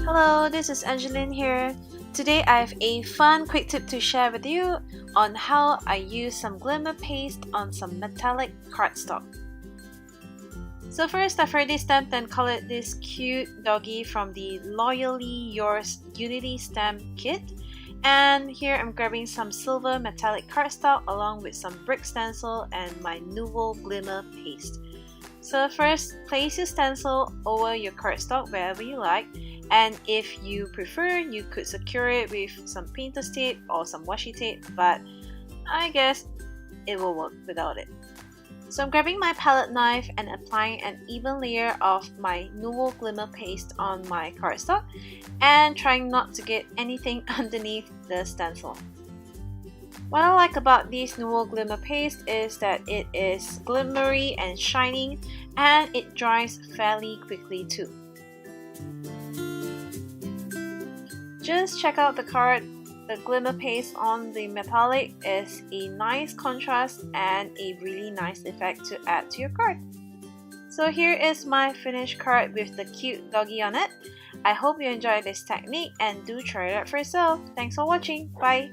Hello, this is Angeline here. Today I have a fun quick tip to share with you on how I use some glimmer paste on some metallic cardstock. So first, I've already stamped and colored this cute doggy from the Loyally Yours Unity Stamp Kit. And here I'm grabbing some silver metallic cardstock along with some brick stencil and my Nuvo glimmer paste. So first, place your stencil over your cardstock wherever you like, and if you prefer, you could secure it with some painter's tape or some washi tape, but I guess it will work without it. So I'm grabbing my palette knife and applying an even layer of my Nuvo glimmer paste on my cardstock and trying not to get anything underneath the stencil. What I like about this Nuvo glimmer paste is that it is glimmery and shining, and it dries fairly quickly too. Just check out the card. The glimmer paste on the metallic is a nice contrast and a really nice effect to add to your card. So here is my finished card with the cute doggy on it. I hope you enjoyed this technique and do try it out for yourself. Thanks for watching. Bye!